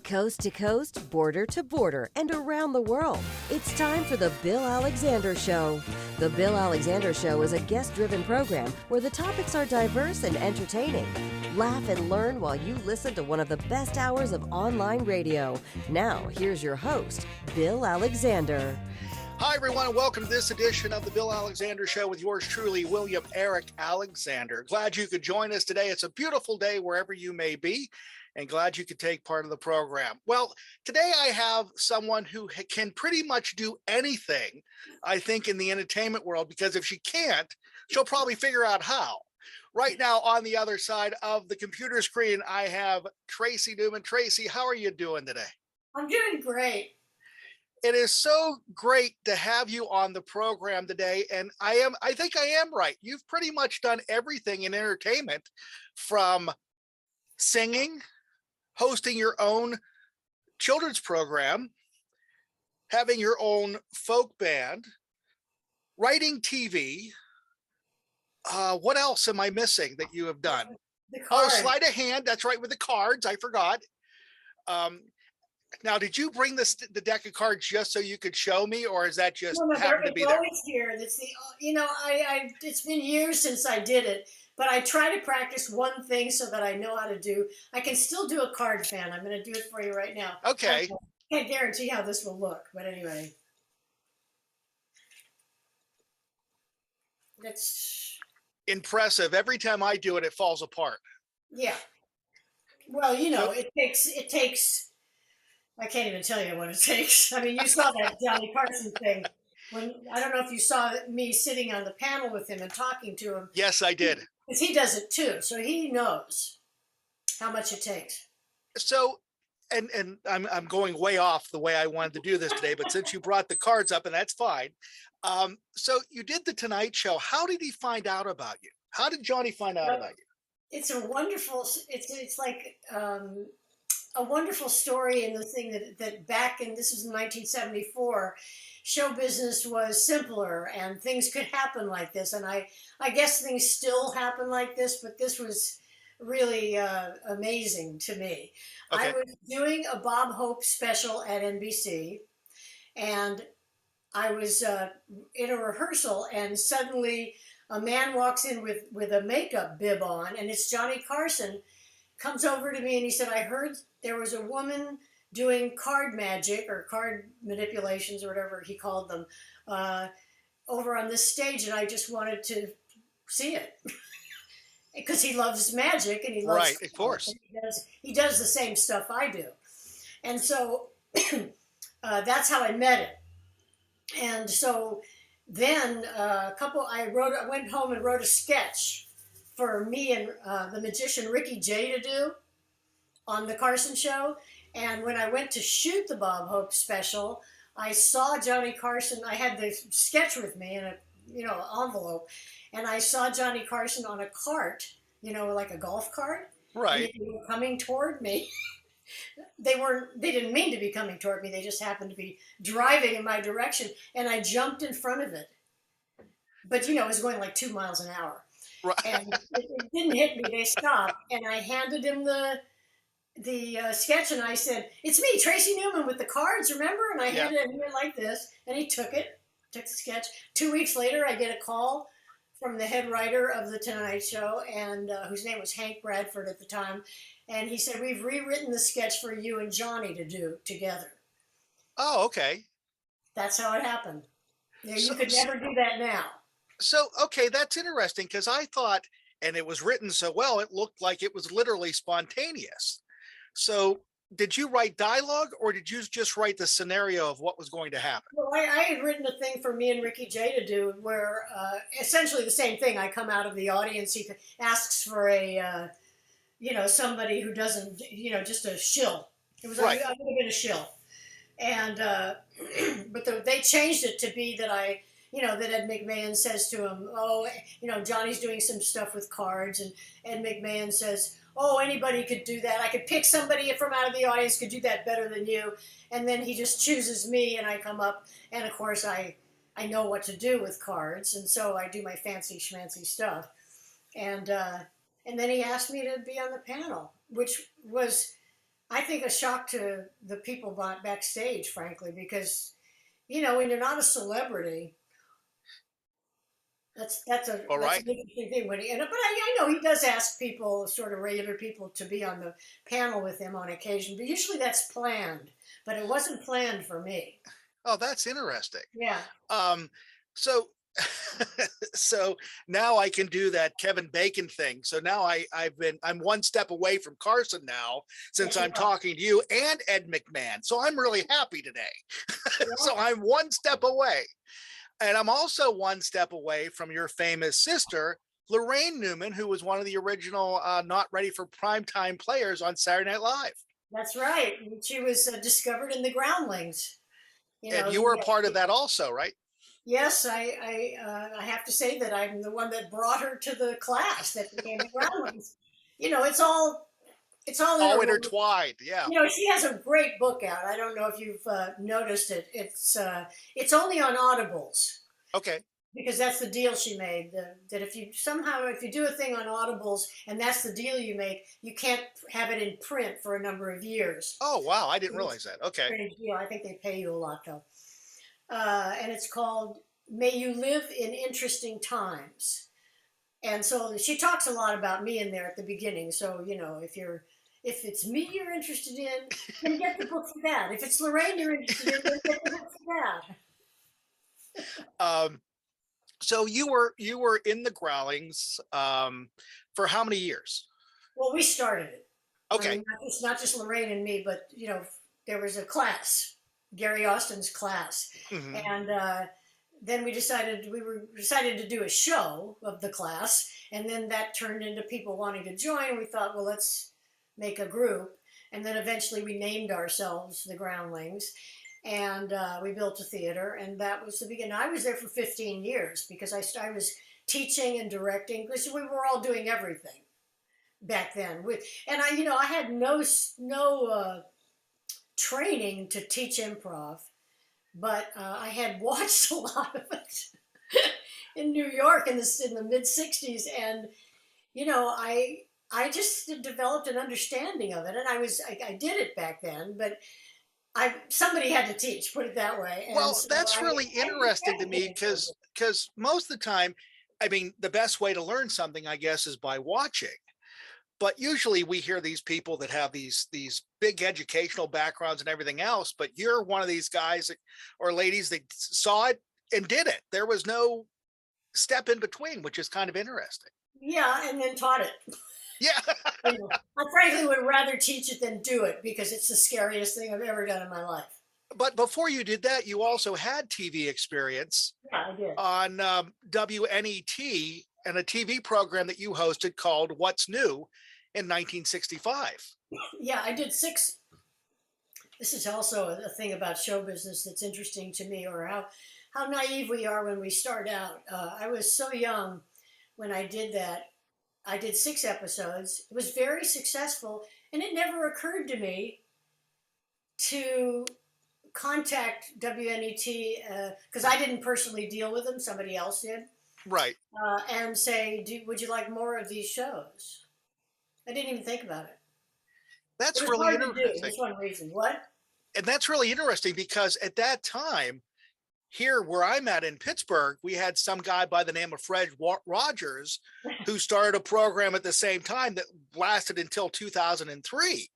Coast to coast, border to border, and around the world, it's time for The Bill Alexander Show. The Bill Alexander Show is a guest-driven program where the topics are diverse and entertaining. Laugh and learn while you listen to one of the best hours of online radio. Now, here's your host, Bill Alexander. Hi, everyone, and welcome to this edition of the Bill Alexander Show with yours truly, William Eric Alexander. Glad you could join us today. It's a beautiful day wherever you may be, and glad you could take part of the program. Well, today I have someone who can pretty much do anything, I think, in the entertainment world, because if she can't, she'll probably figure out how. Right now, on the other side of the computer screen, I have Tracy Newman. Tracy, how are you doing today? I'm doing great. It is so great to have you on the program today. And I think I am right. You've pretty much done everything in entertainment, from singing, hosting your own children's program, having your own folk band, writing TV. What else am I missing that you have done? Oh, sleight of hand. That's right, with the cards. I forgot. Now, did you bring the deck of cards just so you could show me, or is that just happened to be there? Always here. That's the it's been years since I did it, but I try to practice one thing so that I know how to do. I can still do a card fan. I'm going to do it for you right now. Okay. I can't guarantee how this will look, but anyway, that's impressive. Every time I do it, it falls apart. Yeah. Well, it takes. I can't even tell you what it takes. I mean, you saw that Johnny Carson thing. I don't know if you saw me sitting on the panel with him and talking to him. Yes, I did. Because he does it too, so he knows how much it takes. So, and I'm going way off the way I wanted to do this today, but since you brought the cards up, and that's fine. So you did the Tonight Show. How did he find out about you? How did Johnny find out about you? It's a wonderful. It's like. A wonderful story in the thing that back in, this was in 1974, show business was simpler and things could happen like this. And I guess things still happen like this, but this was really amazing to me. Okay. I was doing a Bob Hope special at NBC, and I was in a rehearsal, and suddenly a man walks in with a makeup bib on, and it's Johnny Carson. Comes over to me and he said, I heard there was a woman doing card magic or card manipulations or whatever he called them over on this stage, and I just wanted to see it because he loves magic and he loves right, of course. He does the same stuff I do, and so that's how I met it. And so then I went home and wrote a sketch for me and the magician Ricky Jay to do on the Carson Show. And when I went to shoot the Bob Hope special, I saw Johnny Carson. I had the sketch with me in a envelope, and I saw Johnny Carson on a cart, like a golf cart. Right. And they were coming toward me. They didn't mean to be coming toward me. They just happened to be driving in my direction, and I jumped in front of it. But it was going like 2 miles an hour. Right. And it didn't hit me. They stopped, and I handed him the sketch, and I said, "It's me, Tracy Newman, with the cards. Remember?" And I handed it, and he went like this, and he took the sketch. 2 weeks later, I get a call from the head writer of the Tonight Show, and whose name was Hank Bradford at the time, and he said, "We've rewritten the sketch for you and Johnny to do together." Oh, okay. That's how it happened. You could never do that now. So, okay, that's interesting, because I thought, and it was written so well, it looked like it was literally spontaneous. So did you write dialogue, or did you just write the scenario of what was going to happen? Well, I had written a thing for me and Ricky Jay to do where essentially the same thing. I come out of the audience. He asks for a, somebody who doesn't, just a shill. It was right. I would have been a shill. And, but they changed it to be that that Ed McMahon says to him, "Oh, Johnny's doing some stuff with cards," and Ed McMahon says, "Oh, anybody could do that. I could pick somebody from out of the audience could do that better than you." And then he just chooses me, and I come up, and of course I know what to do with cards, and so I do my fancy schmancy stuff. And then he asked me to be on the panel, which was I think a shock to the people backstage, frankly, because when you're not a celebrity, All that's right. an interesting thing. But I know he does ask people, sort of regular people, to be on the panel with him on occasion. But usually that's planned. But it wasn't planned for me. Oh, that's interesting. Yeah. Um, so so now I can do that Kevin Bacon thing. So now I'm one step away from Carson now, since Yes, you I'm are. talking to you and Ed McMahon. So I'm really happy today. Yeah. So I'm one step away. And I'm also one step away from your famous sister, Laraine Newman, who was one of the original not ready for primetime players on Saturday Night Live. That's right. And she was discovered in the Groundlings. You And know, you were a part of that also, right? yes, I have to say that I'm the one that brought her to the class that became the Groundlings. It's all All interwoven. intertwined. Yeah. She has a great book out. I don't know if you've noticed it. It's only on Audibles Okay. because that's the deal she made. That if you do a thing on Audibles and that's the deal you make, you can't have it in print for a number of years. Oh, wow. I didn't It's realize that. Okay. a great deal. I think they pay you a lot though. And it's called "May You Live in Interesting Times." And so she talks a lot about me in there at the beginning. So if it's me you're interested in, then get the book for that. If it's Laraine you're interested in, then get the book for that. Um, so you were in the Growlings for how many years? Well, we started it. I Okay. mean, not just Laraine and me, but there was a class, Gary Austin's class, Hmm. and then we decided to do a show of the class, and then that turned into people wanting to join. And we thought, well, let's make a group, and then eventually we named ourselves the Groundlings, and we built a theater, and that was the beginning. I was there for 15 years because I was teaching and directing because we were all doing everything back then. And I had no training to teach improv, but I had watched a lot of it in New York in the mid '60s, and I just developed an understanding of it, and I did it back then, but somebody had to teach, put it that way, and Well, so that's really I interesting to kept me getting further. because most of the time, I mean, the best way to learn something, I guess, is by watching. But usually we hear these people that have these big educational backgrounds and everything else, but you're one of these guys or ladies that saw it and did it. There was no step in between, which is kind of interesting. Yeah, and then taught it. Yeah. I frankly would rather teach it than do it because it's the scariest thing I've ever done in my life. But before you did that, you also had TV experience Yeah, I did. on WNET and a TV program that you hosted called What's New in 1965. Yeah, I did six. This is also a thing about show business that's interesting to me, or how naive we are when we start out. I was so young when I did that. I did 6 episodes. It was very successful, and it never occurred to me to contact WNET because I didn't personally deal with them. Somebody else did, Right. and say, "Would you like more of these shows?" I didn't even think about it. It That's was really hard to do. interesting. That's one reason. What? And that's really interesting because at that time, here where I'm at in Pittsburgh, we had some guy by the name of Fred Rogers who started a program at the same time that lasted until 2003.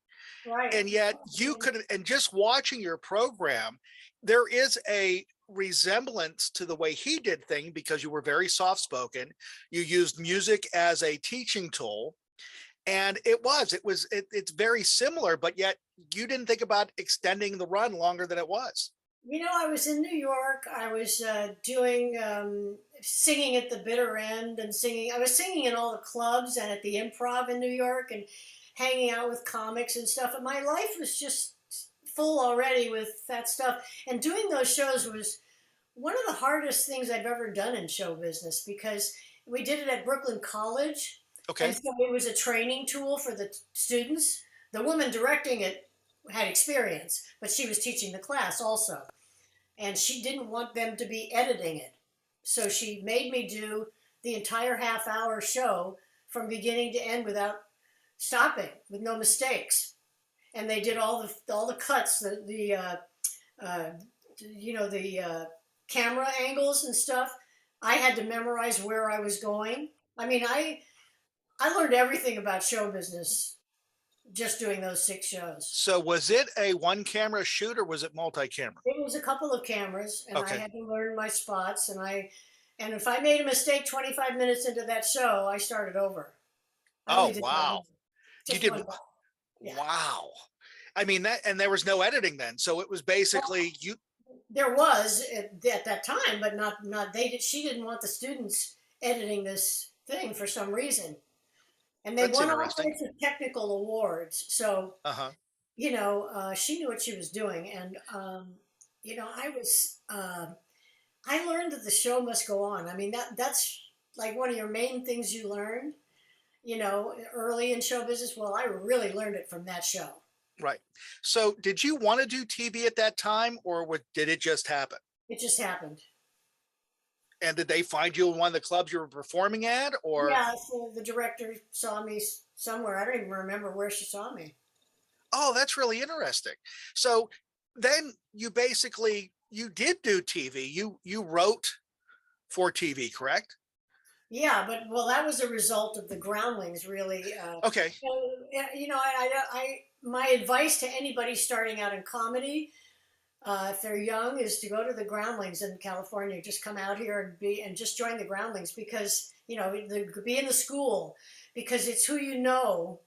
Right. And yet you could, and just watching your program, there is a resemblance to the way he did things because you were very soft spoken. You used music as a teaching tool. And it's very similar, but yet you didn't think about extending the run longer than it was. I was in New York. I was doing singing at the bitter end and singing. I was singing in all the clubs and at the Improv in New York and hanging out with comics and stuff. And my life was just full already with that stuff. And doing those shows was one of the hardest things I've ever done in show business because we did it at Brooklyn College. And Okay. so it was a training tool for the students. The woman directing it had experience, but she was teaching the class also. And she didn't want them to be editing it. So she made me do the entire half-hour show from beginning to end without stopping, with no mistakes. and they did all the cuts, uh, the camera angles and stuff. I had to memorize where I was going. I mean, I learned everything about show business just doing those 6 shows. So was it a one camera shoot or was it multi-camera? It was a couple of cameras, and I Okay. had to learn my spots. And if I made a mistake 25 minutes into that show, I started over. I Oh, only did wow. You just did. one. Yeah. Wow. I mean that, and there was no editing then. So it was basically you. There was at that time, but not they did. She didn't want the students editing this thing for some reason, and they That's won all interesting. sorts of technical awards. So Uh-huh. she knew what she was doing, and I was. I learned that the show must go on. I mean that's like one of your main things you learned. Early in show business. Well, I really learned it from that show. Right. So did you want to do TV at that time or did it just happen? It just happened. And did they find you in one of the clubs you were performing at or? Yeah, so the director saw me somewhere. I don't even remember where she saw me. Oh, that's really interesting. So then you did do TV. You wrote for TV, correct? Yeah, but well, that was a result of the Groundlings, really. Okay. So, my advice to anybody starting out in comedy, if they're young, is to go to the Groundlings in California. Just come out here and just join the Groundlings because be in the school because it's who you know.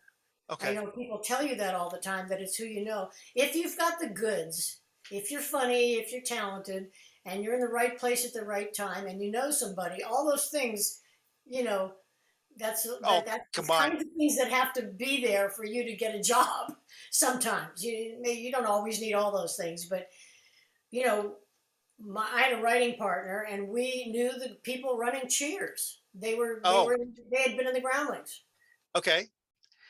I Okay. know people tell you that all the time, that it's who you know. If you've got the goods, if you're funny, if you're talented, and you're in the right place at the right time, and you know somebody, all those things, you know, Oh, that's the combined. kinds of things that have to be there for you to get a job. Sometimes you don't always need all those things, but you know, I had a writing partner, and we knew the people running Cheers. Oh, They had been in the Groundlings. okay.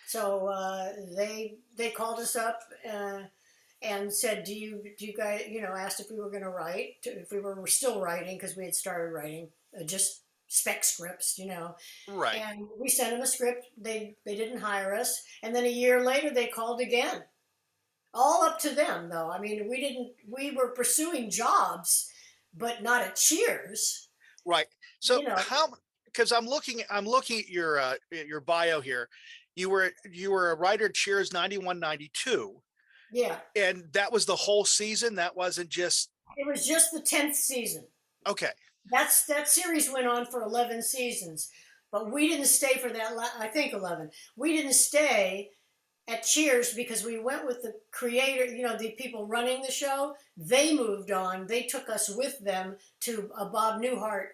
So they called us up and said, "Do you guys?" Asked if we were going to write, if we were still writing because we had started writing just spec scripts, Right. And we sent them a script. They didn't hire us, and then a year later they called again. All up to them, though. I mean, we didn't. We were pursuing jobs, but not at Cheers. Right. So You know, how, because I'm looking at your bio here. You were a writer at Cheers 91, 92, yeah. and that was the whole season. That wasn't just It was just the 10th season. okay. That series went on for 11 seasons, but we didn't stay for that. I think 11. We didn't stay at Cheers because we went with the creator. The people running the show. They moved on. They took us with them to a Bob Newhart,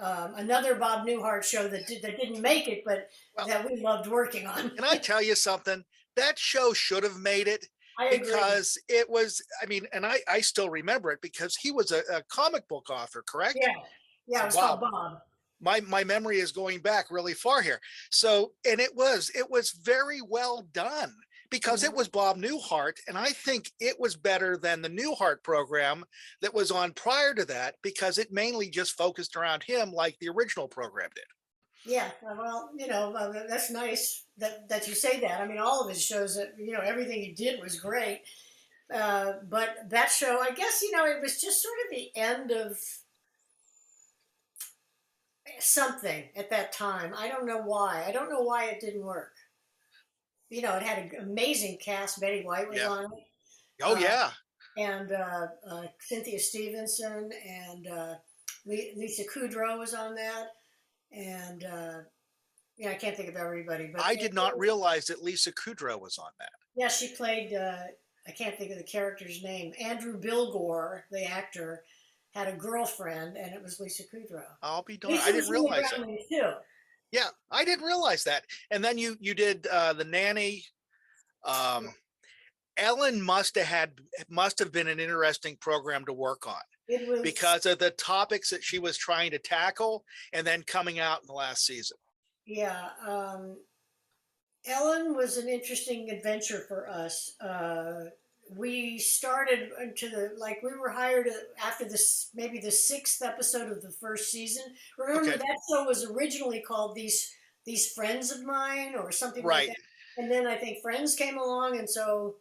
another Bob Newhart show that didn't make it, but Well, that we loved working on. can I tell you something? That show should have made it I agree. because it was, I mean, and I still remember it because he was a comic book author, correct? Yeah, yeah. It was called Wow. Bob. My memory is going back really far here. So, and it was very well done because it Mhm. was Bob Newhart, and I think it was better than the Newhart program that was on prior to that because it mainly just focused around him like the original program did. Yeah, well, that's nice that you say that. I mean, all of his shows, everything he did was great. But that show, I guess, it was just sort of the end of something at that time. I don't know why. I don't know why it didn't work. It had an amazing cast. Betty White was Yeah. on it, Oh uh, yeah. and Cynthia Stevenson, and Lisa Kudrow was on that, and I can't think of everybody, but I did not realize that Lisa Kudrow was on that. yeah, she played. I can't think of the character's name. Andrew Bilgore, the actor, had a girlfriend, and it was Lisa Kudrow. I'll be darned. I Lisa didn't was in the realize that. Groundlings too. Yeah, I didn't realize that. And then you did the nanny. Um, Ellen must have been an interesting program to work on It was, because of the topics that she was trying to tackle and then coming out in the last season. yeah. Ellen was an interesting adventure for us. We started we were hired after this, maybe the sixth episode of the first season. Remember Okay. that show was originally called These Friends of Mine or something like Right. that. And then I think Friends came along, and so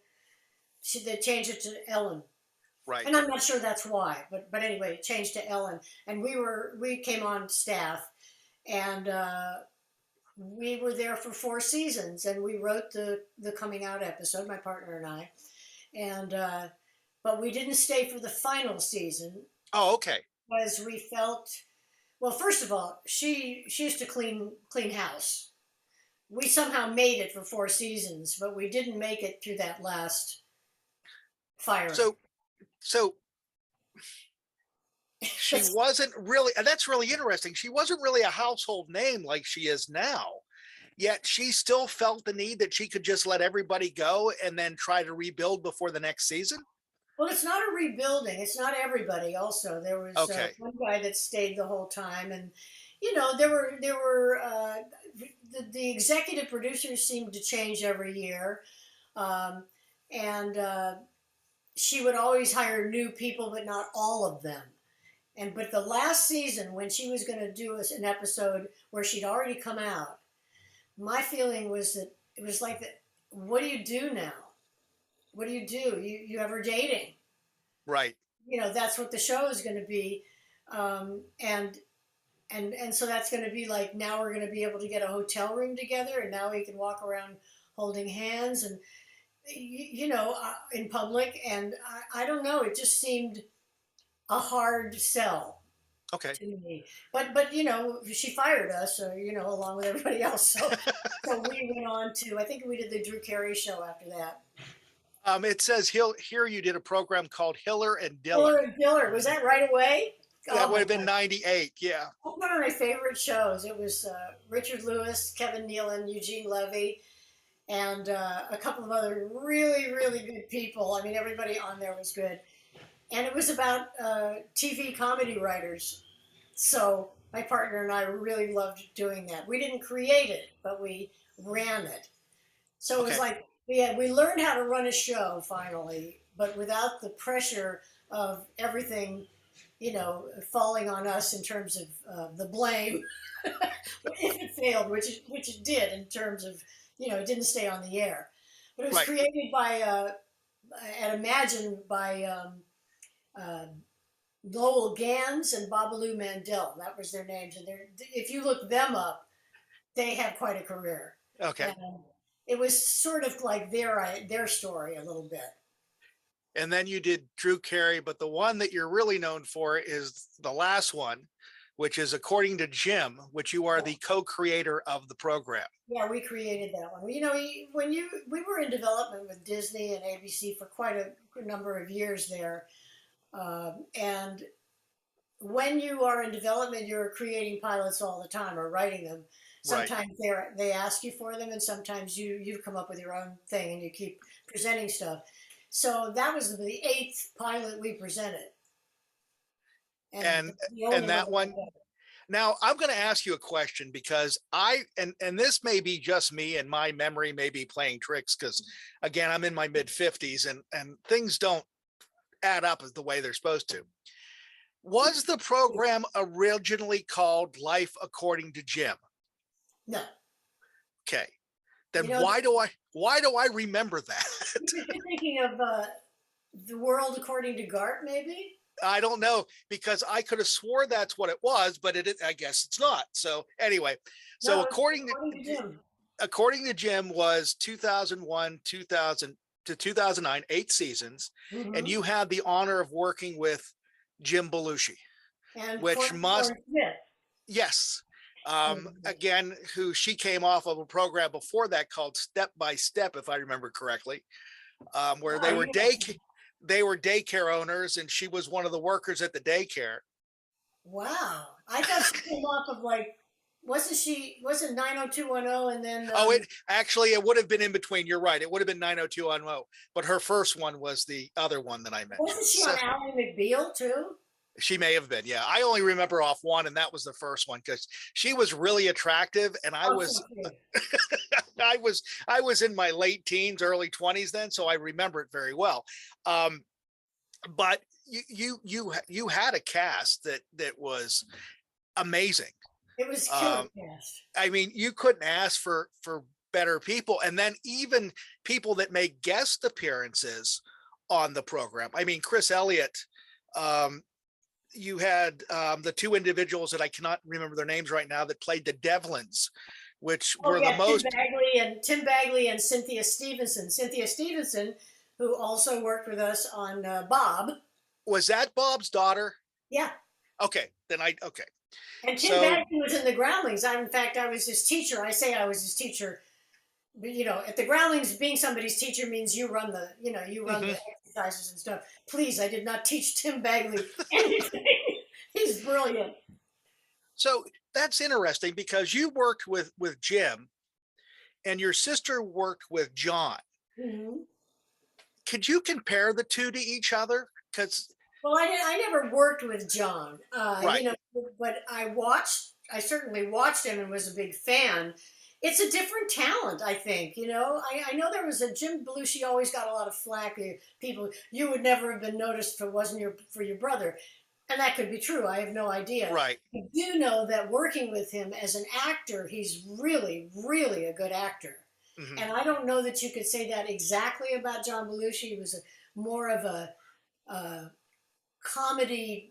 they changed it to Ellen. Right. And I'm not sure that's why, but anyway, it changed to Ellen. And we came on staff, and we were there for 4 seasons, and we wrote the coming out episode, my partner and I, and but we didn't stay for the final season Oh, okay. because we felt, well, first of all, she used to clean house. We somehow made it for 4 seasons, but we didn't make it through that last firing. So she wasn't really, and that's really interesting. She wasn't really a household name like she is now, yet she still felt the need that she could just let everybody go and then try to rebuild before the next season. Well, it's not a rebuilding. It's not everybody. Also, there was Okay. one guy that stayed the whole time, and there were the executive producers seemed to change every year, um, and she would always hire new people, but not all of them. But the last season, when she was going to do an episode where she'd already come out, my feeling was that it was like, what do you do now? What do? You ever dating? Right. That's what the show is going to be, and so that's going to be like, now we're going to be able to get a hotel room together, and now we can walk around holding hands and in public, and I don't know, it just seemed a hard sell. Okay. To me. But she fired us, along with everybody else. So we went on to, I think we did the Drew Carey show after that. It says here you did a program called Hiller and Diller. Hiller and Diller. Was that right away? That would have been 98. Yeah. One of my favorite shows. It was Richard Lewis, Kevin Nealon, Eugene Levy, and a couple of other really, really good people. I mean, everybody on there was good. And it was about TV comedy writers. So my partner and I really loved doing that. We didn't create it, but we ran it. So it was like, we learned how to run a show finally, but without the pressure of everything, falling on us in terms of the blame if it failed, which it did in terms of, it didn't stay on the air. But it was created by, and imagined by Lowell Gans and Babalu Mandel. That was their names. And if you look them up, they have quite a career. Okay. And it was sort of like their story a little bit. And then you did Drew Carey, but the one that you're really known for is the last one, which is According to Jim, which you are the co-creator of the program. Yeah, we created that one. We were in development with Disney and ABC for quite a number of years there. And when you are in development, you're creating pilots all the time or writing them. Sometimes they ask you for them, and sometimes you come up with your own thing and you keep presenting stuff. So that was the 8th pilot we presented. And that one. Now I'm going to ask you a question, because and this may be just me and my memory may be playing tricks, because again, I'm in my mid 50s and things don't add up as the way they're supposed to. Was the program originally called Life According to Jim? No. Okay. Then why do I remember that? You're thinking of The World According to Garp, maybe? I don't know, because I could have swore that's what it was, but I guess it's not. So anyway, according to Jim was 2001, 2000 to 2009, 8 seasons. Mm-hmm. And you had the honor of working with Jim Belushi, and which Courtney must, Thorne-Smith. Yes. Again, who she came off of a program before that called Step by Step, if I remember correctly, where they were daycare owners, and she was one of the workers at the daycare. Wow. I thought she came off of wasn't 90210 and then it would have been in between. You're right. It would have been 90210, but her first one was the other one that I mentioned. Wasn't she on Ally McBeal too? She may have been. Yeah. I only remember off one, and that was the first one, because she was really attractive, and I was I was in my late teens, early 20s then, so I remember it very well. But you had a cast that was amazing. It was killer cast. I mean, you couldn't ask for better people. And then even people that make guest appearances on the program. I mean, Chris Elliott, you had the two individuals that I cannot remember their names right now that played the Devlins, which were the most. Tim Bagley and Cynthia Stevenson. Cynthia Stevenson, who also worked with us on Bob. Was that Bob's daughter? Yeah. Okay, then okay. And Tim Bagley was in the Groundlings. In fact, I was his teacher. I say I was his teacher. But, at the Groundlings, being somebody's teacher means you run the exercises and stuff. Please, I did not teach Tim Bagley anything. He's brilliant. So that's interesting because you worked with Jim and your sister worked with John. Mm-hmm. Could you compare the two to each other? Well, I never worked with John, right. But I certainly watched him and was a big fan. It's a different talent, I think. I know there was a Jim Belushi always got a lot of flack. People, you would never have been noticed if it wasn't for your brother. And that could be true. I have no idea. Right. I do know that working with him as an actor, he's really, really a good actor. Mm-hmm. And I don't know that you could say that exactly about John Belushi. He was more of a comedy,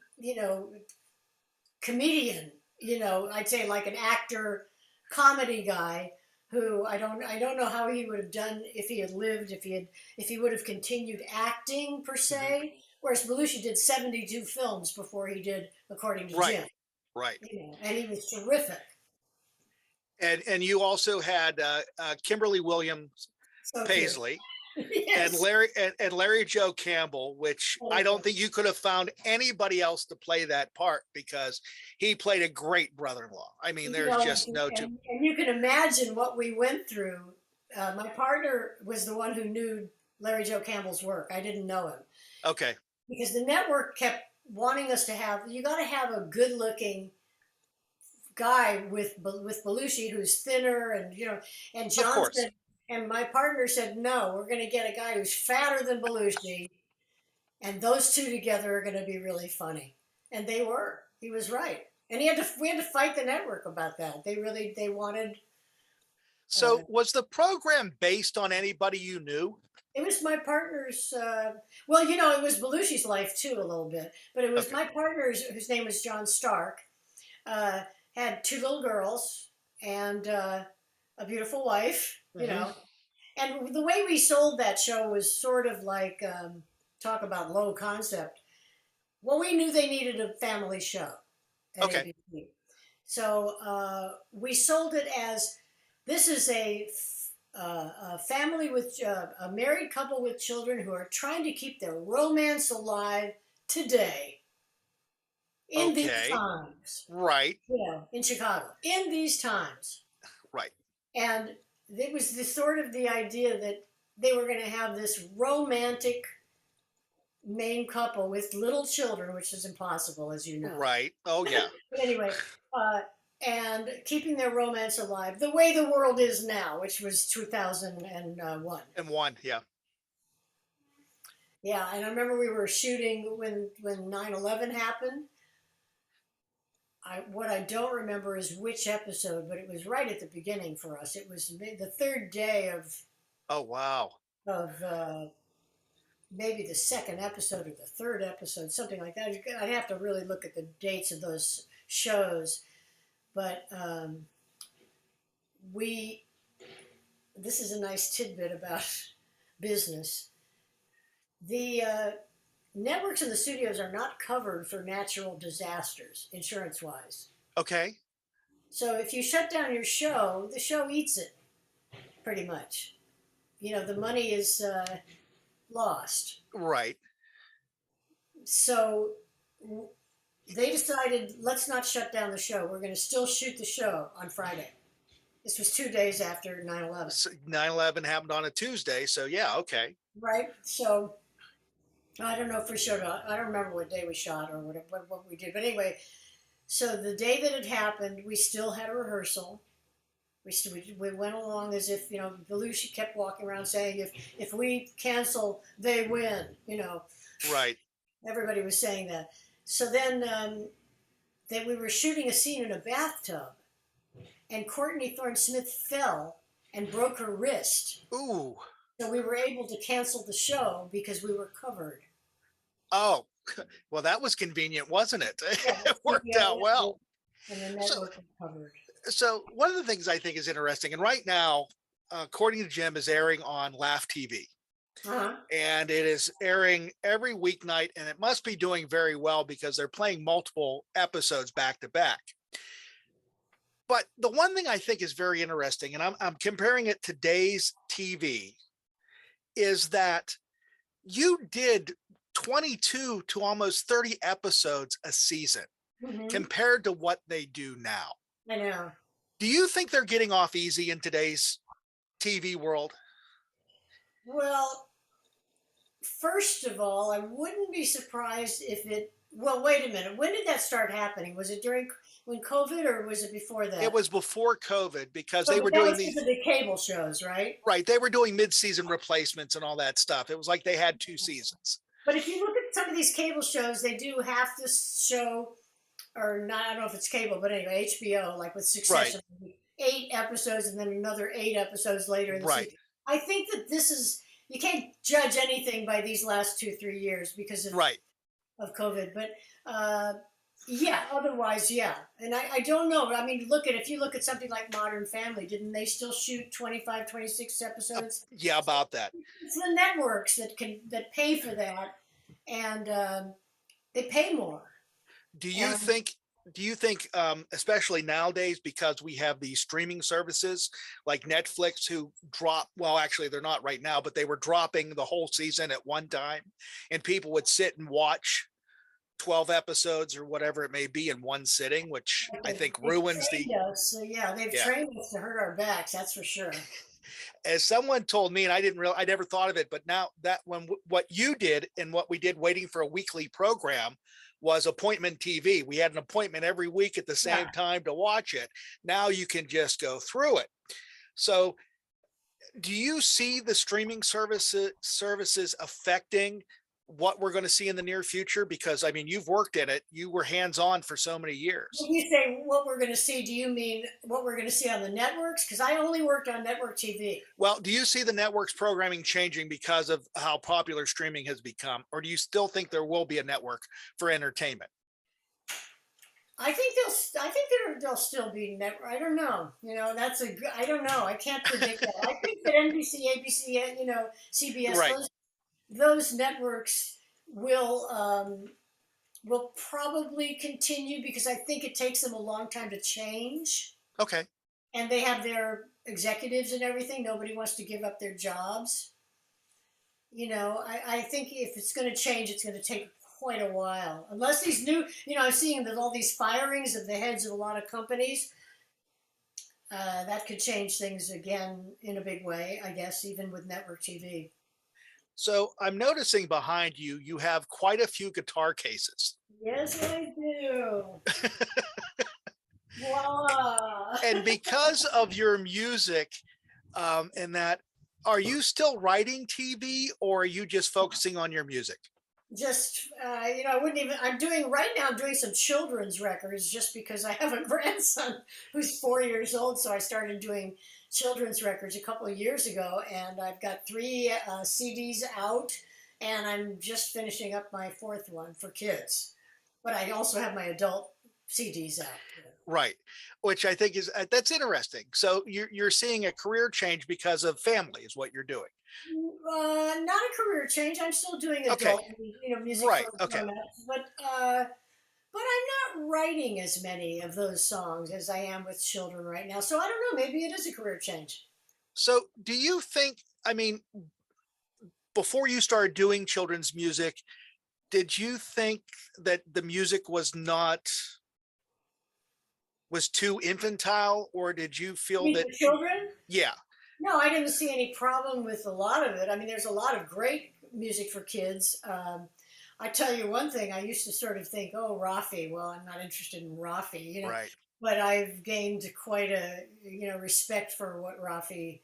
comedian. I'd say like an actor, comedy guy who I don't know how he would have done if he had lived, if he would have continued acting per se. Mm-hmm. Whereas Belushi did 72 films before he did According to Jim. Right. And he was terrific. And you also had Kimberly Williams Paisley. Yes. And Larry Joe Campbell, which I don't think you could have found anybody else to play that part because he played a great brother-in-law. I mean, there's just no two. And you can imagine what we went through. My partner was the one who knew Larry Joe Campbell's work. I didn't know him. Okay. Because the network kept wanting us to you got to have a good-looking guy with Belushi who's thinner and John said, and my partner said, no, we're going to get a guy who's fatter than Belushi, and those two together are going to be really funny. And they were. He was right. And we had to fight the network about that. They wanted. So was the program based on anybody you knew? It was my partner's, it was Belushi's life too, a little bit. But it was my partner's, whose name was John Stark, had two little girls and a beautiful wife, mm-hmm. And the way we sold that show was sort of like, talk about low concept. Well, we knew they needed a family show at ABC. So we sold it as, this is a family with a married couple with children who are trying to keep their romance alive today in these times. Right. In Chicago, in these times. Right. And it was the idea that they were going to have this romantic main couple with little children, which is impossible, as you know. Right. Oh, yeah. But anyway, and keeping their romance alive the way the world is now, which was 2001. And one, yeah. Yeah, and I remember we were shooting when 9/11 happened. What I don't remember is which episode, but it was right at the beginning for us. It was the third day of. Oh, wow. Of maybe the second episode or the third episode, something like that. I'd have to really look at the dates of those shows. But this is a nice tidbit about business. The networks and the studios are not covered for natural disasters, insurance-wise. Okay. So if you shut down your show, the show eats it, pretty much. The money is lost. Right. So they decided, let's not shut down the show. We're going to still shoot the show on Friday. This was 2 days after 9/11. So 9/11 happened on a Tuesday, so yeah, okay. Right. So I don't know if we showed up. I don't remember what day we shot or what we did. But anyway, so the day that it happened, we still had a rehearsal. We went along as if, Belushi kept walking around saying, if we cancel, they win, Right. Everybody was saying that. So then we were shooting a scene in a bathtub, and Courtney Thorne-Smith fell and broke her wrist. Ooh. So we were able to cancel the show because we were covered. Oh, well, that was convenient, wasn't it? Yeah, the It worked out studio well. and the So, network was covered. so one of the things I think is interesting, and right now, according to Jim, is airing on Laugh TV, Uh-huh. and it is airing every weeknight, and it must be doing very well because they're playing multiple episodes back to back. But the one thing I think is very interesting, and I'm comparing it to today's TV, is that you did 22 to almost 30 episodes a season Hmm. compared to what they do now. I know. Do you think they're getting off easy in today's TV world? Well, first of all, I wouldn't be surprised if it. Well, wait a minute. When did that start happening? Was it during when COVID or was it before It that? was before COVID because So, they but were that doing was these, because of the cable shows, right? right. They were doing mid-season replacements and all that stuff. It was like they had two seasons. But if you look at some of these cable shows, they do half the show, or not, I don't know if it's cable, but anyway, HBO, like with Right. Succession, 8 episodes and then another 8 episodes later in the Right. season. I think that this is, you can't judge anything by these last 2, 3 years because Right. of COVID. But yeah, otherwise, yeah. And I don't know, but I mean, look at, if you look at something like Modern Family, didn't they still shoot 25, 26 episodes? Yeah, about that. It's the networks that pay for that, and they pay more. Do you And think especially nowadays, because we have these streaming services like Netflix, who drop, well, actually they're not right now, but they were dropping the whole season at one time, and people would sit and watch 12 episodes or whatever it may be in one sitting, which I think they've ruins the, trained us, so yeah, they've yeah. trained us to hurt our backs. That's for sure. As someone told me, and I never thought of it, but now that when what you did and what we did waiting for a weekly program was appointment TV. We had an appointment every week at the same Yeah. time to watch it. Now you can just go through it. So do you see the streaming services affecting what we're going to see in the near future? Because I mean, you've worked in it, you were hands-on for so many years. When you say what we're going to see, do you mean what we're going to see on the networks? Because I only worked on network TV. Well, do you see the network's programming changing because of how popular streaming has become, or do you still think there will be a network for entertainment? I think they'll still be network. I don't know. That's I don't know. I can't predict that. I think that NBC, ABC, CBS, Right. those networks will probably continue because I think it takes them a long time to change, Okay. and they have their executives and everything. Nobody wants to give up their jobs. I think if it's going to change, it's going to take quite a while. Unless these new, I'm seeing that all these firings of the heads of a lot of companies, that could change things again in a big way, I guess, even with network TV. So I'm noticing behind you, you have quite a few guitar cases. Yes, I do. Voila. And because of your music, and that, are you still writing TV or are you just focusing on your music? Just I wouldn't even, I'm doing some children's records just because I have a grandson who's 4 years old, so I started doing children's records a couple of years ago, and I've got 3 CDs out, and I'm just finishing up my fourth one for kids, but I also have my adult CDs out. Right. Which I think is, that's interesting. So you're seeing a career change because of family is what you're doing. Not a career change. I'm still doing Okay. adult, music Right. for Okay. grown-ups, but I'm not writing as many of those songs as I am with children right now. So I don't know. Maybe it is a career change. So do you think, I mean, before you started doing children's music, did you think that the music was too infantile, or did you You feel mean that, for children? yeah, No, I didn't see any problem with a lot of it. I mean, there's a lot of great music for kids. I tell you one thing, I used to sort of think, oh, Rafi, well, I'm not interested in Rafi, right, but I've gained quite a, respect for what Rafi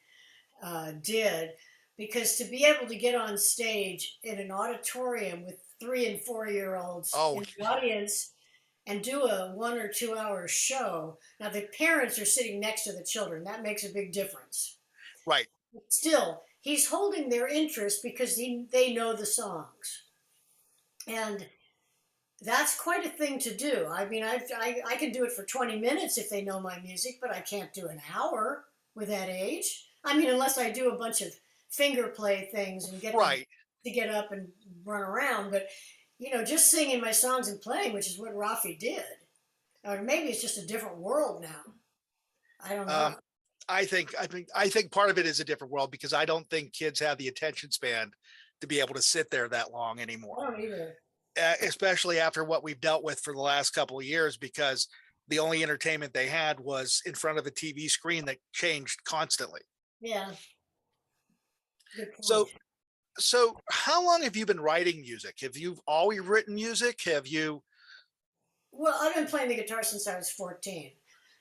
did, because to be able to get on stage in an auditorium with 3 and 4 year olds oh, in the audience and do a 1 or 2 hour show. Now the parents are sitting next to the children. That makes a big difference. Right. Still, he's holding their interest because they know the songs. And that's quite a thing to do. I mean, I can do it for 20 minutes if they know my music, but I can't do an hour with that age. I mean, unless I do a bunch of finger play things and get them Right. to get up and run around. But, just singing my songs and playing, which is what Rafi did. Or maybe it's just a different world now. I don't know. Um, I think part of it is a different world because I don't think kids have the attention span to be able to sit there that long anymore. I don't either. Especially after what we've dealt with for the last couple of years, because the only entertainment they had was in front of a TV screen that changed constantly. Yeah. Good point. So how long have you been writing music? Have you always written music? Have you? Well, I've been playing the guitar since I was 14.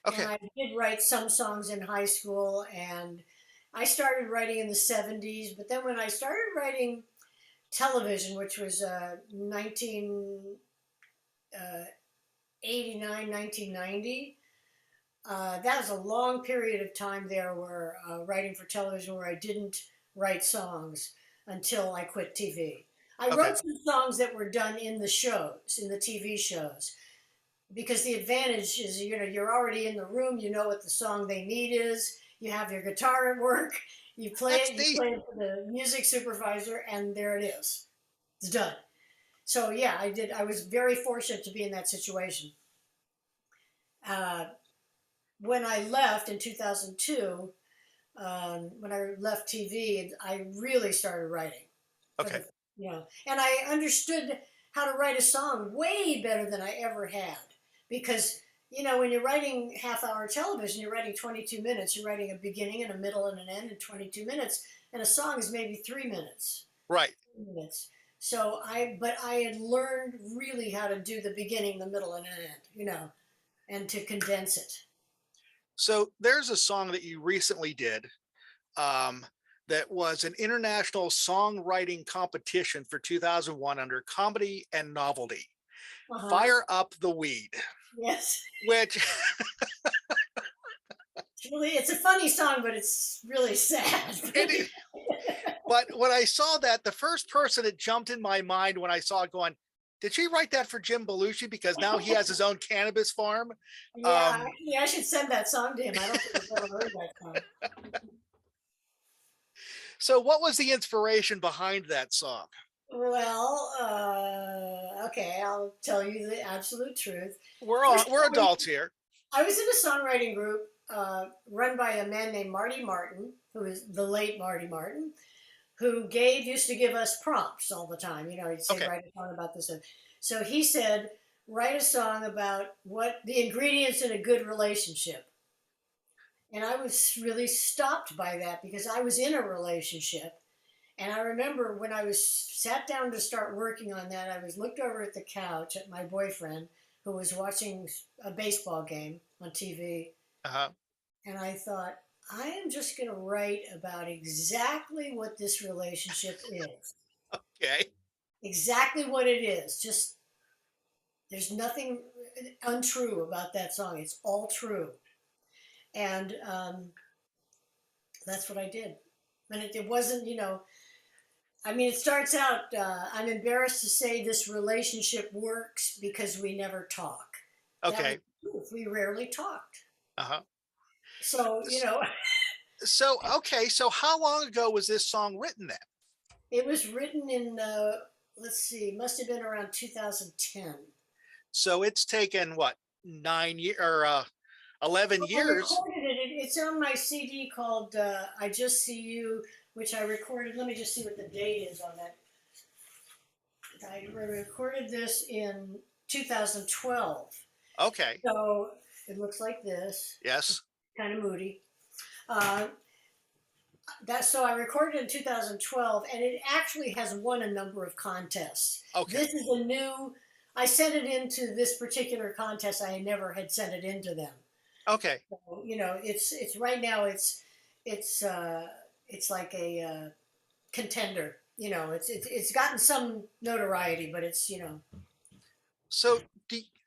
Okay. And I did write some songs in high school, and I started writing in the 70s. But then when I started writing television, which was 1989, 1990, that was a long period of time there where writing for television where I didn't write songs until I quit TV. I Okay. wrote some songs that were done in the shows, in the TV shows, because the advantage is, you're already in the room, you know what the song they need is, you have your guitar at work, you play That's it, you neat. play it for the music supervisor, and there it is. It's done. So yeah, I was very fortunate to be in that situation. When I left in 2002, when I left TV, I really started writing. For Okay. and I understood how to write a song way better than I ever had. Because, when you're writing half-hour television, you're writing 22 minutes. You're writing a beginning and a middle and an end in 22 minutes. And a song is maybe 3 minutes. Right. 3 minutes. But I had learned really how to do the beginning, the middle, and an end, and to condense it. So there's a song that you recently did that was an international songwriting competition for 2001 under comedy and novelty. Uh-huh. Fire Up the Weed. Yes. Which it's a funny song, but it's really sad. But when I saw that, the first person that jumped in my mind when I saw it going, did she write that for Jim Belushi? Because now he has his own cannabis farm. Yeah, actually, I should send that song to him. I don't think I've ever heard that song. So what was the inspiration behind that song? Well, okay, I'll tell you the absolute truth. We're adults here. I was in a songwriting group run by a man named Marty Martin, who is the late Marty Martin, who used to give us prompts all the time. He'd say, write a song about this. So he said, write a song about what the ingredients in a good relationship. And I was really stopped by that because I was in a relationship. And I remember when I was sat down to start working on that, I was looked over at the couch at my boyfriend who was watching a baseball game on TV. Uh-huh. And I thought, I am just going to write about exactly what this relationship is. Okay. Exactly what it is. Just, there's nothing untrue about that song. It's all true. And that's what I did. And it wasn't, it starts out, I'm embarrassed to say this relationship works because we never talk. Okay. We rarely talked. Uh-huh. So, So, okay. So how long ago was this song written then? It was written in, let's see, must have been around 2010. So it's taken, what, 9 years or 11 years? I recorded it. It's on my CD called I Just See You, which I recorded. Let me just see what the date is on that. I recorded this in 2012. Okay. So it looks like this. Yes. Kind of moody. So I recorded it in 2012, and it actually has won a number of contests. Okay. This is I sent it into this particular contest. I never had sent it into them. Okay. So, it's right now. It's like a contender. It's gotten some notoriety, but it's. So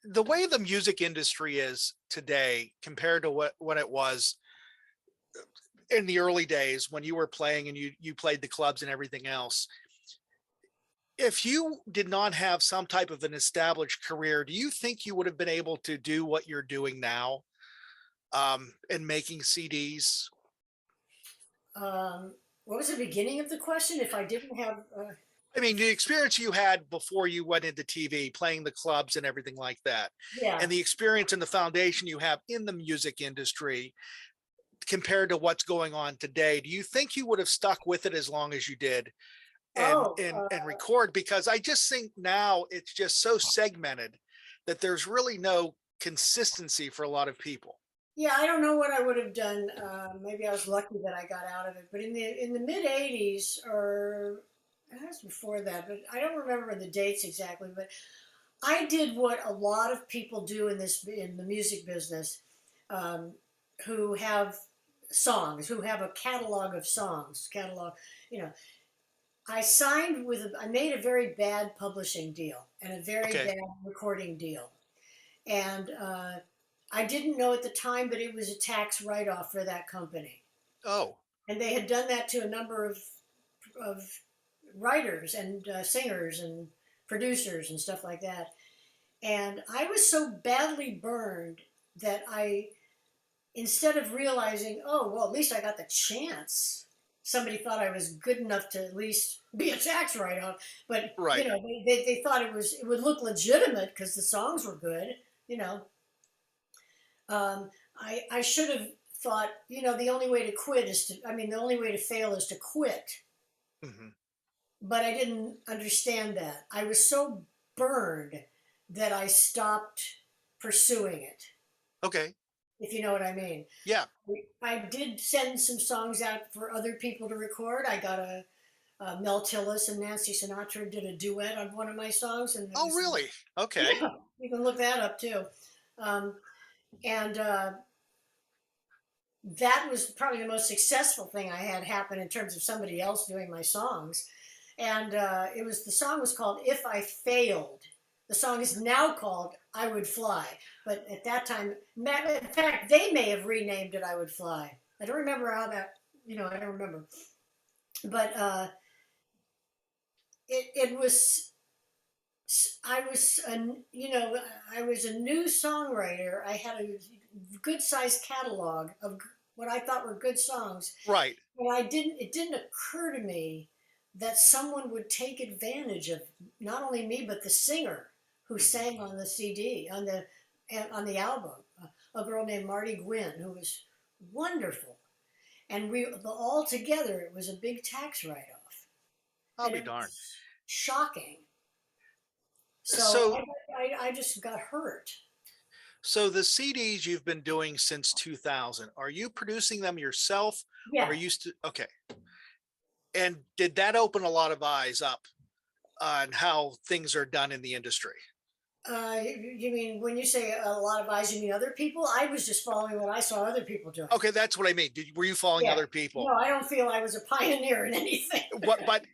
the way the music industry is today compared to what it was in the early days when you were playing and you played the clubs and everything else, if you did not have some type of an established career, do you think you would have been able to do what you're doing now, and making CDs? Um, what was the beginning of the question? If I didn't have, I mean, the experience you had before you went into TV, playing the clubs and everything like that, yeah. and the experience and the foundation you have in the music industry compared to what's going on today, do you think you would have stuck with it as long as you did and Oh, and record? Because I just think now it's just so segmented that there's really no consistency for a lot of people. yeah. I don't know what I would have done. Maybe I was lucky that I got out of it. But in the mid '80s, or it was before that, but I don't remember the dates exactly. But I did what a lot of people do in the music business, um, who have songs, who have a catalog of songs, you know. I made a very bad publishing deal and a very Okay. bad recording deal. And I didn't know at the time, but it was a tax write off for that company. Oh, And they had done that to a number of writers and singers and producers and stuff like that. And I was so badly burned that instead of realizing, oh, well, at least I got the chance. Somebody thought I was good enough to at least be a tax write-off, but right. they thought it would look legitimate because the songs were good. You know, I should have thought, the only way to quit is to. I mean, the only way to fail is to quit. Hmm. But I didn't understand that. I was so burned that I stopped pursuing it. Okay. If you know what I mean. Yeah. I did send some songs out for other people to record. I got Mel Tillis and Nancy Sinatra did a duet on one of my songs, and it Oh, was, really? Okay. yeah, you can look that up too. Um, and that was probably the most successful thing I had happen in terms of somebody else doing my songs. And the song was called "If I Failed." The song is now called "I Would Fly," but at that time, in fact, they may have renamed it "I Would Fly." I don't remember how that, I don't remember. But it was, I was, I was a new songwriter. I had a good sized catalog of what I thought were good songs. Right. And it didn't occur to me that someone would take advantage of not only me, but the singer who sang on the CD, on the album, a girl named Marty Gwynn, who was wonderful. And all together, it was a big tax write-off. I'll And be it darned. was shocking. So So, I just got hurt. so the CDs you've been doing since 2000, are you producing them yourself? Or are Yeah. you okay? And did that open a lot of eyes up on how things are done in the industry? You mean when you say a lot of eyes, you mean other people? I was just following what I saw other people doing. Okay, that's what I mean. Were you following Yeah. other people? No, I don't feel I was a pioneer in anything. What, but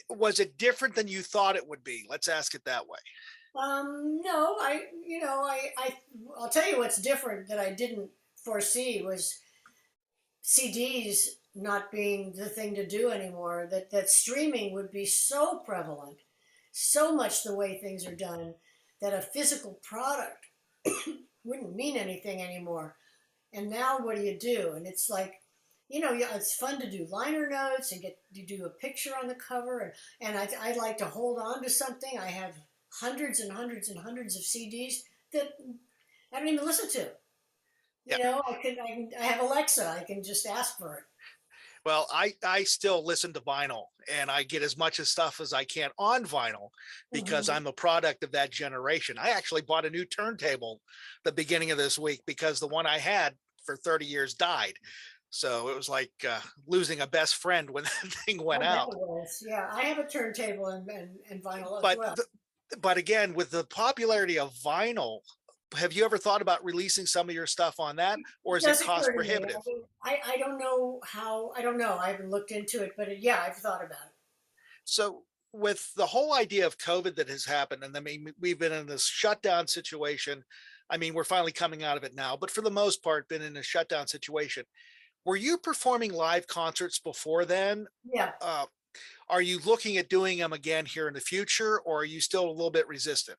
was it different than you thought it would be? Let's ask it that way. No, I'll tell you what's different that I didn't foresee was CDs not being the thing to do anymore. That streaming would be so prevalent, so much the way things are done, that a physical product wouldn't mean anything anymore. And now what do you do? And it's like, yeah, it's fun to do liner notes and you do a picture on the cover. And I like to hold on to something. I have hundreds and hundreds and hundreds of CDs that I don't even listen to. Yeah. I have Alexa. I can just ask for it. Well, I still listen to vinyl and I get as much of stuff as I can on vinyl because Mhm. I'm a product of that generation. I actually bought a new turntable the beginning of this week because the one I had for 30 years died. So it was like losing a best friend when that thing went I bet out. it was. Yeah, I have a turntable and vinyl as But well. but again, with the popularity of vinyl, have you ever thought about releasing some of your stuff on that, or It is it does cost occur to me. prohibitive? I don't know how. I don't know. I haven't looked into it, but yeah, I've thought about it. So with the whole idea of COVID that has happened, and I mean, we've been in this shutdown situation. I mean, we're finally coming out of it now, but for the most part, been in a shutdown situation. Were you performing live concerts before then? Yeah. Uh, are you looking at doing them again here in the future, or are you still a little bit resistant?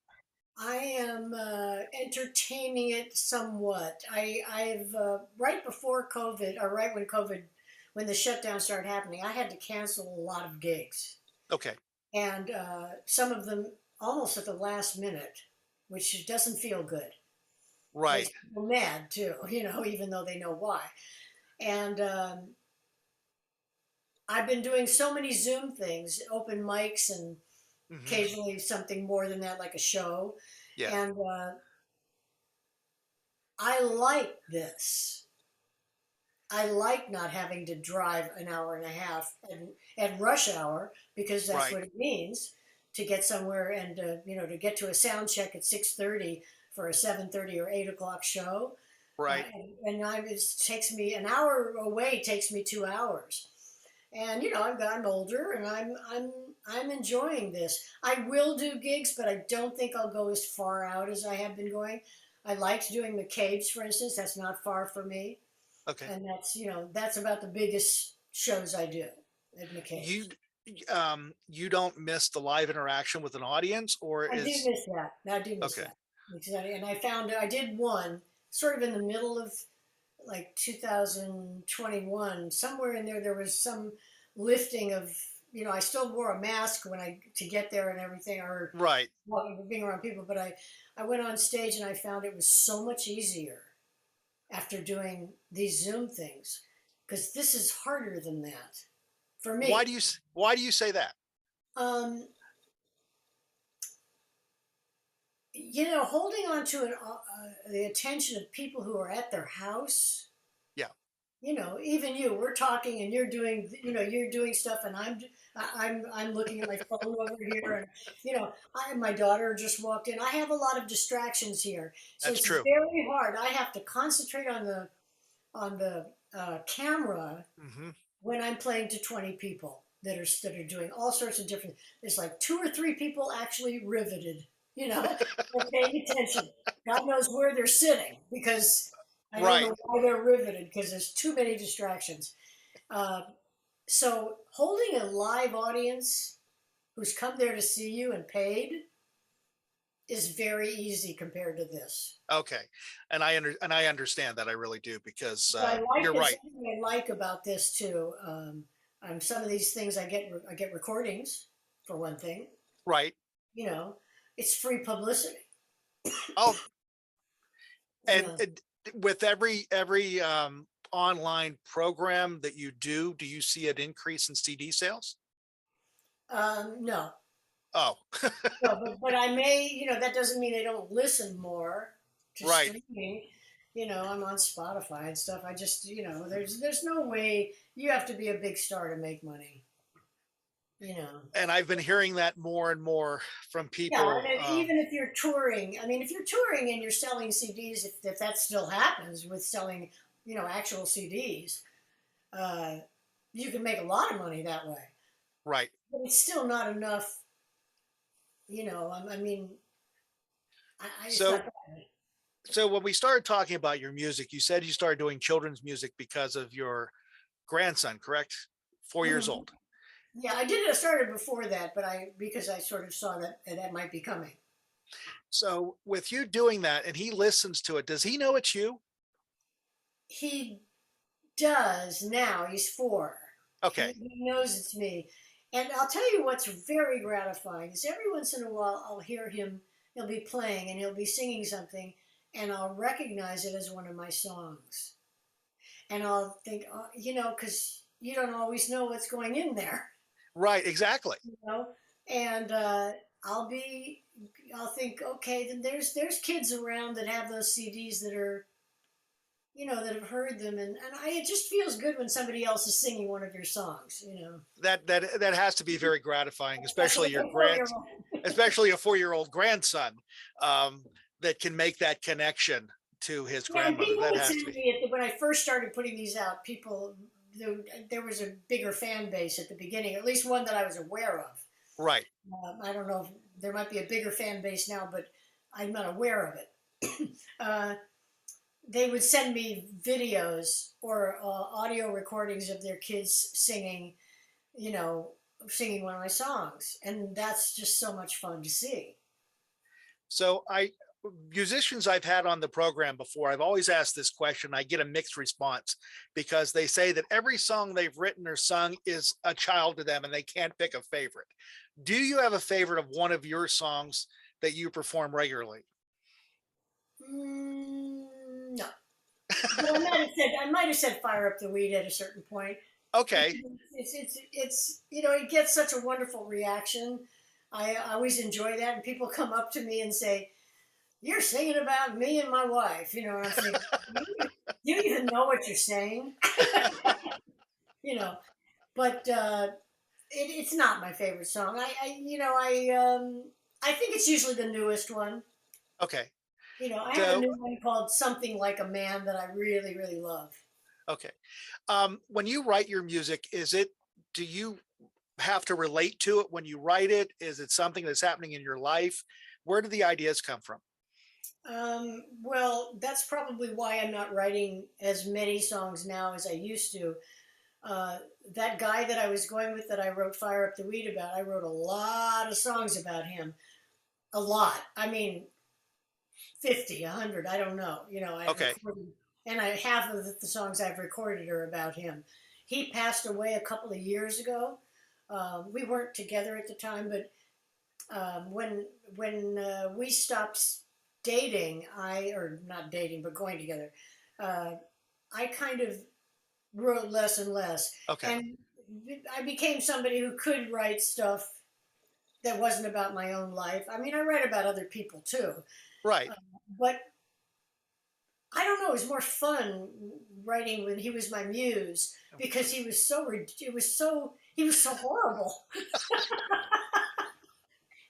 I am entertaining it somewhat. I've right before COVID, or right when COVID, when the shutdown started happening, I had to cancel a lot of gigs, Okay. and some of them almost at the last minute, which doesn't feel good. Right. Makes people mad too, even though they know why. And I've been doing so many Zoom things, open mics, and Hmm. occasionally something more than that, like a show. Yeah. And I like this. I like not having to drive an hour and a half at rush hour because that's Right. what it means to get somewhere and to get to a sound check at 6:30 for a 7:30 or 8 o'clock show. Right. It takes me an hour away. Takes me 2 hours, and I'm older and I'm enjoying this. I will do gigs, but I don't think I'll go as far out as I have been going. I liked doing McCabe's, for instance. That's not far from me, Okay. and that's about the biggest shows I do at You McCabe's. you don't miss the live interaction with an audience, or I do is miss that. I do miss okay. that because and I found I did one sort of in the middle of like 2021, somewhere in there. There was some lifting of I still wore a mask when I to get there and everything, or Right. being around people, but I went on stage and I found it was so much easier after doing these Zoom things, because this is harder than that for me. Why do you say that? um Holding on to the attention of people who are at their house. Yeah. Even we're talking and you're doing stuff, and I'm looking at my phone over here, and my daughter just walked in. I have a lot of distractions here, so That's it's true. very hard. I have to concentrate on the camera Hmm. when I'm playing to 20 people that are doing all sorts of different. There's like two or three people actually riveted, they're paying attention. God knows where they're sitting, because I don't Right. know why they're riveted, because there's too many distractions. Uh, so holding a live audience who's come there to see you and paid is very easy compared to this. Okay. And I understand that, I really do, because But I like you're this. right. Something I like about this too. Some of these things I get recordings, for one thing. Right. You know, it's free publicity. Oh, and Yeah. with every online program that you do you see an increase in CD sales? No, Oh. no, but I may. That doesn't mean I don't listen more to Right. streaming. I'm on Spotify and stuff. I just, there's no way you have to be a big star to make money. You know. And I've been hearing that more and more from Yeah, people. and even if you're touring, I mean, if you're touring and you're selling CDs, if that still happens with selling, actual CDs, uh, you can make a lot of money that way. Right. But it's still not enough. I mean, it's So not that. so when we started talking about your music, you said you started doing children's music because of your grandson, correct? 4 years Mhm. old. Yeah, I did. I started before that, but because I sort of saw that might be coming. So with you doing that and he listens to it, does he know it's you? He does now. He's 4. He, Okay. he knows it's me. And I'll tell you what's very gratifying is every once in a while I'll hear him, he'll be playing and he'll be singing something, and I'll recognize it as one of my songs. And I'll think, because you don't always know what's going in there, Right, exactly. you know? And I'll be, I'll think, okay, then there's kids around that have those CDs that are, that have heard them, and it just feels good when somebody else is singing one of your songs. That has to be very gratifying, Especially especially your a 4 year grand, old. especially a 4-year-old grandson, um, that can make that connection to his Yeah, and grandmother. people That would say has to to be me when I first started putting these out, there was a bigger fan base at the beginning, at least one that I was aware of. right. I don't know if there might be a bigger fan base now, but I'm not aware of it. uh, they would send me videos or audio recordings of their kids singing, you know, singing one of my songs, and that's just so much fun to see. So musicians I've had on the program before, I've always asked this question. I get a mixed response because they say that every song they've written or sung is a child to them and they can't pick a favorite. Do you have a favorite of one of your songs that you perform regularly? No, but I might have said "Fire Up the Weed" at a certain point. Okay. It's you know, it gets such a wonderful reaction. I always enjoy that, and people come up to me and say, "You're singing about me and my wife," you know, and I'm thinking, "Do you even know what you're saying?" You know, but it's not my favorite song. I think it's usually the newest one. Okay. You know, I have a So, new one called "Something Like a Man" that I really, really love. okay. When you write your music, do you have to relate to it when you write it? Is it something that's happening in your life? Where do the ideas come from? Well, that's probably why I'm not writing as many songs now as I used to. Uh, that guy that I was going with that I wrote "Fire Up the Weed" about, I wrote a lot of songs about him. A lot. I mean, 50, 100, I don't know. You know, I've Okay. recorded, and half of the songs I've recorded are about him. He passed away a couple of years ago. We weren't together at the time, but when we stopped dating, or not dating, but going together, uh, I kind of wrote less and less, Okay. and I became somebody who could write stuff that wasn't about my own life. I mean, I write about other people too, Right. uh, but I don't know. It was more fun writing when he was my muse because he was so. It was so. He was so horrible.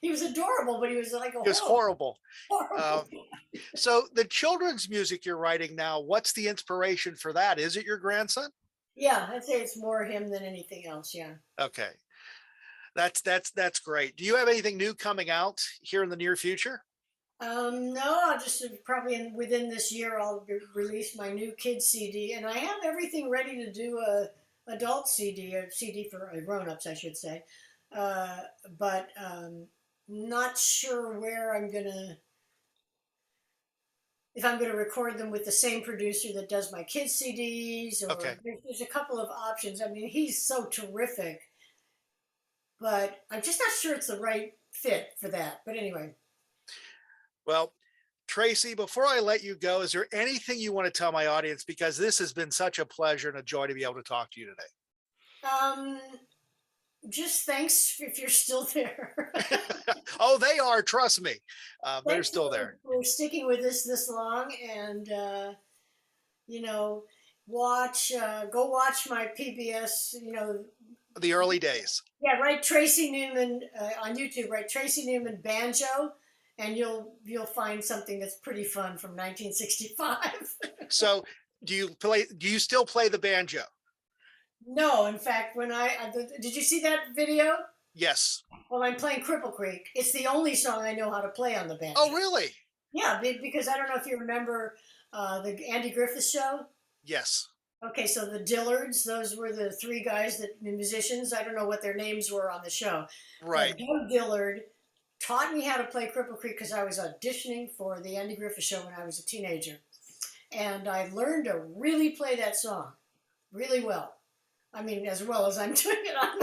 He was adorable, but he was like a It was horrible, horrible. horrible. Um, so the children's music you're writing now, what's the inspiration for that? Is it your grandson? Yeah, I'd say it's more him than anything else. Yeah. Okay. That's great. Do you have anything new coming out here in the near future? No, I'll just probably within this year release my new kids CD, and I have everything ready to do a adult CD, a CD for grown-ups, I should say. Uh, but not sure where I'm gonna if I'm gonna record them with the same producer that does my kids CDs, or Okay. there's a couple of options. I mean, he's so terrific, but I'm just not sure it's the right fit for that. But anyway. Well, Tracy, before I let you go, is there anything you want to tell my audience? Because this has been such a pleasure and a joy to be able to talk to you Um, just thanks if you're still there. today. Oh, they are. Trust me. They're Thanks still there. for sticking with us this long, and you know, go watch my PBS. You know, The early days. yeah, right. Tracy Newman on YouTube. Right, Tracy Newman banjo, and you'll find something that's pretty fun from 1965. So do you still play the banjo? No, in fact, did you see that video? Yes. Well, I'm playing Cripple Creek. It's the only song I know how to play on the banjo. Oh, really? Yeah, because I don't know if you remember the Andy Griffith Show. Yes. Okay, so the Dillards, those were the three guys the musicians. I don't know what their names were on the show. Right. But Doug Dillard taught me how to play Cripple Creek because I was auditioning for the Andy Griffith Show when I was a teenager. And I learned to really play that song really well. I mean, as well as I'm doing it on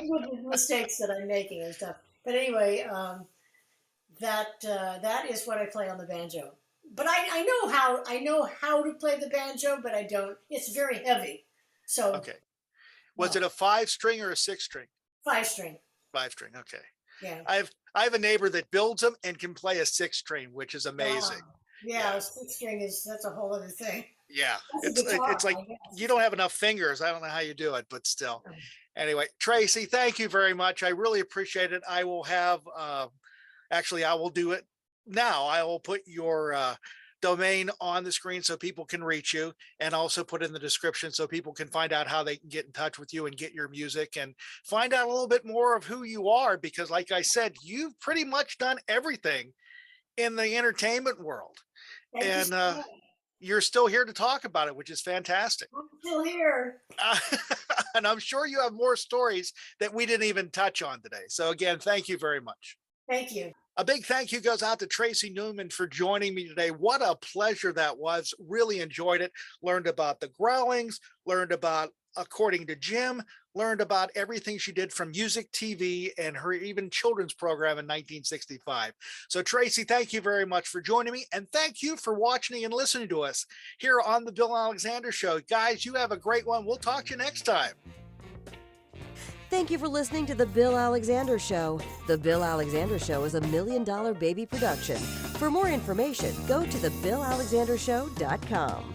with the mistakes that I'm making and stuff. But anyway, that is what I play on the banjo. But I know how to play the banjo, but I don't. It's very heavy, so Okay. Was no. it a 5 string or a 6 string? 5 string. 5 string. Okay. Yeah. I have a neighbor that builds them and can play a 6 string, which is Wow. amazing. Yeah, Yeah. a 6 string that's a whole other thing. Yeah. That's a guitar, It's like I guess. you don't have enough fingers. I don't know how you do it, but still. Anyway, Tracy, thank you very much. I really appreciate it. I will have actually I will do it now. I will put your domain on the screen so people can reach you, and also put in the description so people can find out how they can get in touch with you and get your music and find out a little bit more of who you are, because like I said, you've pretty much done everything in the entertainment world. Thank you and so much. you're still here to talk about it, which is fantastic. I'm still here. Uh, and I'm sure you have more stories that we didn't even touch on today. So again, thank you very much. Thank you. A big thank you goes out to Tracy Newman for joining me today. What a pleasure that was. Really enjoyed it. Learned about the Groundlings, learned about According to Jim, learned about everything she did from music, TV, and her even children's program in 1965. So Tracy, thank you very much for joining me. And thank you for watching and listening to us here on the Bill Alexander Show. Guys, you have a great one. We'll talk to you next time. Thank you for listening to The Bill Alexander Show. The Bill Alexander Show is a $1 Million Baby production. For more information, go to thebillalexandershow.com.